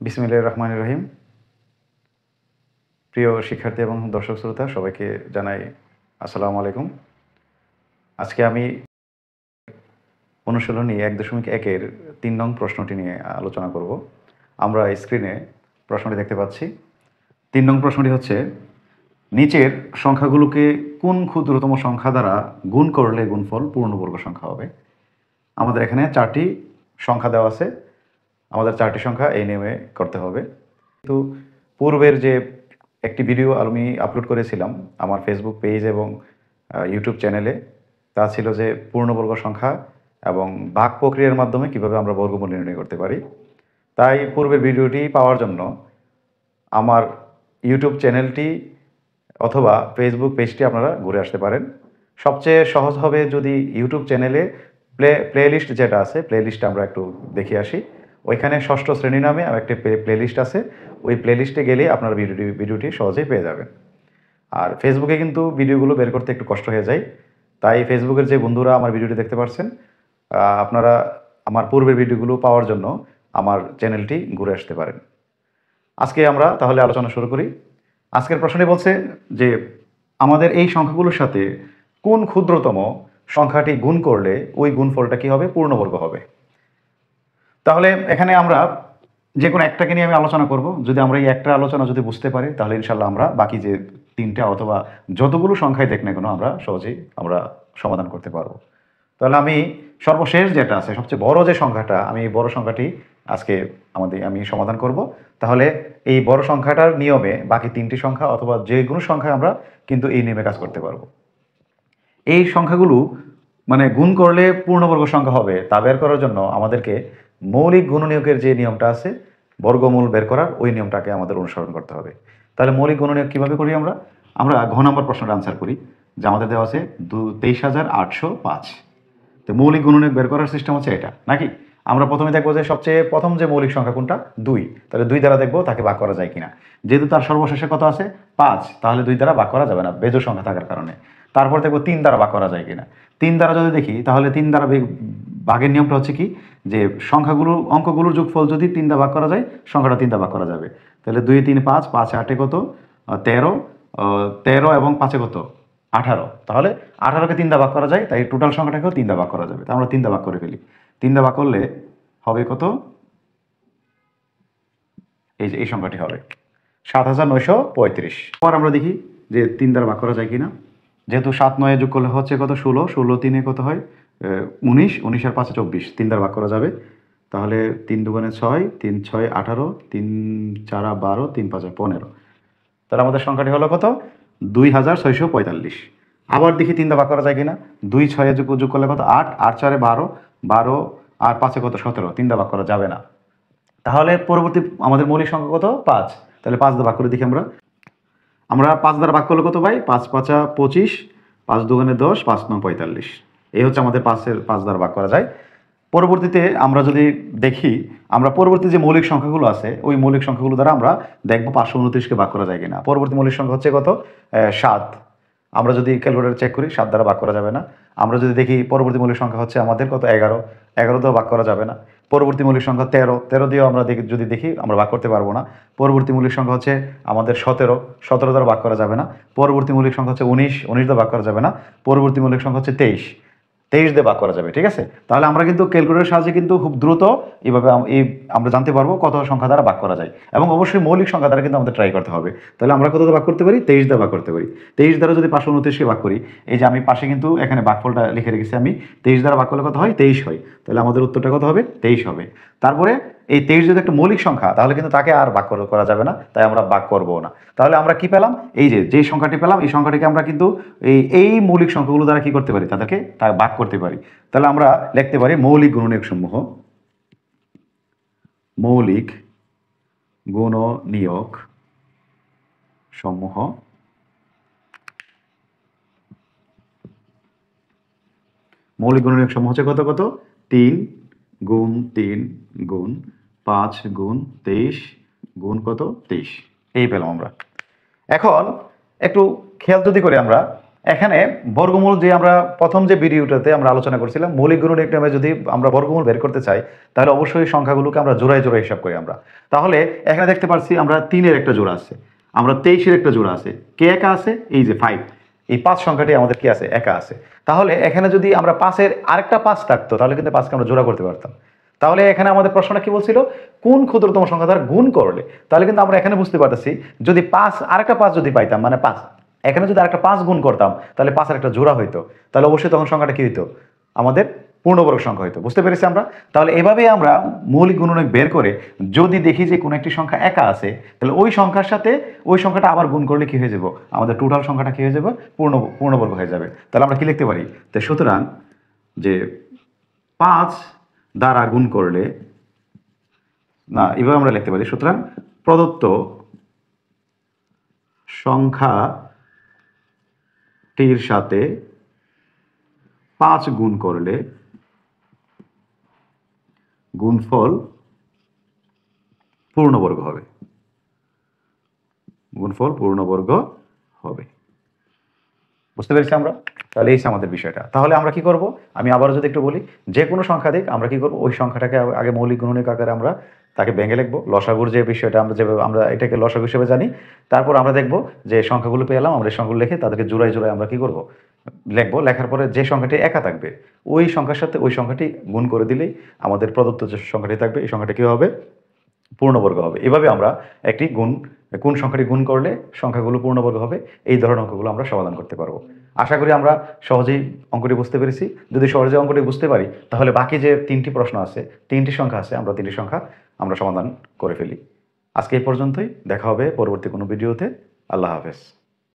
বিসমিল্লাহির রহমানির রহিম। প্রিয় শিক্ষার্থী এবং দর্শক শ্রোতা সবাইকে জানাই আসসালামু আলাইকুম। আজকে আমি অনুশীলনী ১.১-এর ৩ নং প্রশ্নটি নিয়ে আলোচনা করব। আমরা স্ক্রিনে প্রশ্নটি দেখতে পাচ্ছি। ৩ নং প্রশ্নটি হচ্ছে, নিচের সংখ্যাগুলোকে কোন ক্ষুদ্রতম সংখ্যা দ্বারা গুণ করলে গুণফল পূর্ণবর্গ সংখ্যা হবে? আমাদের এখানে 4টি সংখ্যা দেওয়া আছে। আমাদের 4টি সংখ্যা এই নিয়মে করতে হবে। কিন্তু পূর্বের যে একটি ভিডিও আমি আপলোড করেছিলাম আমার ফেসবুক পেজ এবং ইউটিউব চ্যানেলে, তা ছিল যে পূর্ণবর্গ সংখ্যা এবং ভাগ প্রক্রিয়ার মাধ্যমে কিভাবে আমরা বর্গমূল নির্ণয় করতে পারি। তাই পূর্বের ভিডিওটি পাওয়ার জন্য আমার ইউটিউব চ্যানেলটি অথবা ফেসবুক পেজটি আপনারা ঘুরে আসতে পারেন। সবচেয়ে সহজ হবে যদি ইউটিউব চ্যানেলে প্লেলিস্ট যেটা আছে, প্লেলিস্টে আমরা একটু দেখে আসি। ওইখানে ষষ্ঠ শ্রেণী নামে একটা প্লেলিস্ট আছে। ওই প্লেলিস্টে গেলে আপনারা ভিডিওটি সহজেই পেয়ে যাবেন। আর ফেসবুকে কিন্তু ভিডিওগুলো বের করতে একটু কষ্ট হয়ে যায়। তাই ফেসবুকের যে বন্ধুরা আমার ভিডিওটি দেখতে পাচ্ছেন, আপনারা আমার পূর্বের ভিডিওগুলো পাওয়ার জন্য আমার চ্যানেলটি ঘুরে আসতে পারেন। আজকে আমরা তাহলে আলোচনা শুরু করি। আজকের প্রশ্নটি বলছে যে আমাদের এই সংখ্যাগুলোর সাথে কোন ক্ষুদ্রতম সংখ্যাটি গুণ করলে ওই গুণফলটা কী হবে? পূর্ণবর্গ হবে। তাহলে এখানে আমরা যে কোনো একটাকে নিয়ে আমি আলোচনা করব। যদি আমরা এই একটা আলোচনা যদি বুঝতে পারি তাহলে ইনশাল্লাহ আমরা বাকি যে 3টা অথবা যতগুলো সংখ্যাই দেখ না কেন আমরা সহজেই সমাধান করতে পারবো। তাহলে আমি সর্বশেষ যেটা আছে, সবচেয়ে বড় যে সংখ্যাটা, আমি এই বড় সংখ্যাটি আজকে আমি সমাধান করব। তাহলে এই বড় সংখ্যাটার নিয়মে বাকি 3টি সংখ্যা অথবা যে কোনো সংখ্যায় আমরা কিন্তু এই নিয়মে কাজ করতে পারবো। এই সংখ্যাগুলো মানে গুণ করলে পূর্ণবর্গ সংখ্যা হবে তা বের করার জন্য আমাদেরকে মৌলিক গুণনীয়কের যে নিয়মটা আছে, বর্গমূল বের করার, ওই নিয়মটাকে আমাদের অনুসরণ করতে হবে। তাহলে মৌলিক গুণনীয়ক কীভাবে করি আমরা? আমরা ঘ নম্বর প্রশ্নটা আনসার করি যে আমাদের দেওয়া আছে 23,805। তো মৌলিক গুণনীয়ক বের করার সিস্টেম হচ্ছে এটা, নাকি? আমরা প্রথমে দেখবো যে সবচেয়ে প্রথম যে মৌলিক সংখ্যা কোনটা? 2। তাহলে 2 দ্বারা দেখবো তাকে ভাগ করা যায় কিনা। যেহেতু তার সর্বশেষে কত আছে? 5, তাহলে 2 দ্বারা ভাগ করা যাবে না বেজোড় সংখ্যা থাকার কারণে। তারপর দেখবো 3 দ্বারা ভাগ করা যায় কিনা। 3 দ্বারা যদি দেখি তাহলে 3 দ্বারা ভাগের নিয়মটা হচ্ছে কি, যে অঙ্কগুলোর যোগফল যদি 3 দ্বারা ভাগ করা যায়, সংখ্যাটা 3 দ্বারা ভাগ করা যাবে। তাহলে 2 3 5, 5 8 কত? 13, 13 এবং 5 কত? 18। তাহলে 18কে 3 দ্বারা ভাগ করা যায়, তাই টোটাল সংখ্যাটাকেও 3 দ্বারা ভাগ করা যাবে। তা আমরা 3 দ্বারা ভাগ করে ফেলি। 3 দ্বারা ভাগ করলে হবে কত? এই সংখ্যাটি হবে 7,935। আবার আমরা দেখি যে 3 দ্বারা ভাগ করা যায় কিনা। যেহেতু 7 9 যোগ করলে হচ্ছে কত? 16, 16 3 কত হয়? 19, 19 আর 5 24, 3 দ্বারা ভাগ করা যাবে। তাহলে 3 দুগুণে 6, 3 6 18, 3 4 12, 3 5 15। তাহলে আমাদের সংখ্যাটি হলো কত? 2,645। আবার দেখি 3 দ্বারা ভাগ করা যায় কিনা। 2 6 যোগ করলে কত? 8, 8 4 12, 12 আর 5 কত? 17, 3 দ্বারা ভাগ করা যাবে না। তাহলে পরবর্তী আমাদের মৌলিক সংখ্যা কত? 5। তাহলে 5 দ্বারা ভাগ করে দেখি আমরা 5 দ্বারা ভাগ করলে কত পাই? 5 5 25, 5 দুগুণে 10, 5 9 45। এই হচ্ছে আমাদের 5 দ্বারা ভাগ করা যায়। পরবর্তীতে আমরা যদি দেখি, আমরা পরবর্তী যে মৌলিক সংখ্যাগুলো আছে ওই মৌলিক সংখ্যাগুলো দ্বারা আমরা দেখবো 529কে ভাগ করা যায় কিনা। পরবর্তী মৌলিক সংখ্যা হচ্ছে কত? 7। আমরা যদি ক্যালকুলেটর চেক করি 7 দ্বারা ভাগ করা যাবে না। আমরা যদি দেখি পরবর্তী মৌলিক সংখ্যা হচ্ছে আমাদের কত? 11। 11 দিয়েও ভাগ করা যাবে না। পরবর্তী মৌলিক সংখ্যা 13। 13 দিয়েও আমরা যদি দেখি আমরা ভাগ করতে পারবো না। পরবর্তী মৌলিক সংখ্যা হচ্ছে আমাদের 17। 17 দ্বারা ভাগ করা যাবে না। পরবর্তী মৌলিক সংখ্যা হচ্ছে 19। 19 দ্বারা ভাগ করা যাবে না। পরবর্তী মৌলিক সংখ্যা হচ্ছে 23। 23 দিয়ে ভাগ করা যাবে, ঠিক আছে? তাহলে আমরা কিন্তু ক্যালকুলেটরের সাহায্যে কিন্তু খুব দ্রুত এইভাবে আমরা জানতে পারবো কত সংখ্যা দ্বারা ভাগ করা যায়, এবং অবশ্যই মৌলিক সংখ্যা দ্বারা কিন্তু আমাদের ট্রাই করতে হবে। তাহলে আমরা কত দ্বারা ভাগ করতে পারি? 23 দ্বারা ভাগ করতে পারি। 23 দ্বারা যদি 529কে ভাগ করি, এই যে আমি পাশে কিন্তু এখানে ভাগফলটা লিখে রেখেছি, আমি 23 দ্বারা ভাগ করলে কত হয়? 23 হয়। তাহলে আমাদের উত্তরটা কত হবে? 23 হবে। তারপরে এই 23 যদি একটা মৌলিক সংখ্যা, তাহলে কিন্তু তাকে আর ভাগ করা যাবে না, তাই আমরা ভাগ করবো না। তাহলে আমরা কি পেলাম? এই যে সংখ্যাটি পেলাম, এই সংখ্যাটিকে আমরা কিন্তু এই মৌলিক সংখ্যাগুলো দ্বারা কি করতে পারি? তাদেরকে ভাগ করতে পারি। তাহলে আমরা লিখতে পারি মৌলিক গুণনীয়ক সমূহ, মৌলিক গুণনীয়ক সমূহ মৌলিক গুণনীয়ক সমূহ হচ্ছে কত কত? 3 গুণ 3 গুণ 5 গুণ 23 গুণ কত? 23। এই পেলাম আমরা। এখন একটু খেয়াল যদি করি আমরা, এখানে বর্গমূল যে আমরা প্রথম যে ভিডিওটাতে আমরা আলোচনা করছিলাম, মৌলিক গুণনীয়ক নিয়মে যদি আমরা বর্গমূল বের করতে চাই তাহলে অবশ্যই সংখ্যাগুলোকে আমরা জোড়ায় জোড়ায় হিসাব করি আমরা। তাহলে এখানে দেখতে পাচ্ছি আমরা 3-এর একটা জোড়া আছে, আমরা 23-এর একটা জোড়া আছে, কে একা আছে, এই যে 5, এই 5 সংখ্যাটি আমাদের কি আছে, একা আছে। তাহলে এখানে যদি আমরা 5-এর আরেকটা 5 থাকতো তাহলে কিন্তু 5কে আমরা জোড়া করতে পারতাম। তাহলে এখানে আমাদের প্রশ্নটা কি বলছিল, কোন ক্ষুদ্রতম সংখ্যা দ্বারা গুণ করলে, তাহলে কিন্তু আমরা এখানে বুঝতে পারতেছি যদি 5 আরেকটা 5 যদি পাইতাম, মানে 5 এখানে যদি আরেকটা 5 গুণ করতাম তাহলে 5-এর একটা জোড়া হইতো, তাহলে অবশ্যই তখন সংখ্যাটা কি হইতো, আমাদের পূর্ণবর্গ সংখ্যা হইতো। বুঝতে পেরেছি আমরা? তাহলে এভাবেই আমরা মৌলিক গুণনীয়ক বের করে যদি দেখি যে কোনো একটি সংখ্যা একা আছে তাহলে ওই সংখ্যার সাথে ওই সংখ্যাটা আবার গুণ করলে কি হয়ে যাব, আমাদের টোটাল সংখ্যাটা কি হয়ে যাবে, পূর্ণবর্গ হয়ে যাবে। তাহলে আমরা কি লিখতে পারি, তো সুতরাং যে 5 দ্বারা গুণ করলে, না এভাবে আমরা লিখতে পারি, সুতরাং প্রদত্ত সংখ্যাটির সাথে 5 গুণ করলে গুণফল পূর্ণবর্গ হবে, গুণফল পূর্ণবর্গ হবে। বুঝতে পেরেছি আমরা? তাহলে এই আমাদের বিষয়টা। তাহলে আমরা কি করব, আমি আবারও যদি একটু বলি, যে কোনো সংখ্যা দিক আমরা কি করব, ওই সংখ্যাটাকে আগে মৌলিক গুণনীয়ক আকারে আমরা তাকে ভেঙে লিখবো, লসাগুর যে বিষয়টা আমরা যেভাবে আমরা এটাকে লসাগু হিসেবে জানি, তারপর আমরা দেখব যে সংখ্যাগুলো পেলাম, আমরা এই সংখ্যাগুলো লিখে তাদেরকে জোড়ায় জোড়ায় আমরা কি করব, লিখবো। লেখার পরে যে সংখ্যাটি একা থাকবে ওই সংখ্যার সাথে ওই সংখ্যাটি গুণ করে দিলেই আমাদের প্রদত্ত যে সংখ্যাটি থাকবে এই সংখ্যাটি কী হবে, পূর্ণবর্গ হবে। এভাবে আমরা একটি কোন সংখ্যাটি গুণ করলে সংখ্যাগুলো পূর্ণবর্গ হবে, এই ধরনের অঙ্কগুলো আমরা সমাধান করতে পারবো। আশা করি আমরা সহজেই অঙ্কটি বুঝতে পেরেছি। যদি সহজে অঙ্কটি বুঝতে পারি তাহলে বাকি যে 3টি প্রশ্ন আছে, 3টি সংখ্যা আছে, আমরা 3টি সংখ্যা আমরা সমাধান করে ফেলি। আজকে এই পর্যন্তই, দেখা হবে পরবর্তী কোনো ভিডিওতে। আল্লাহ হাফেজ।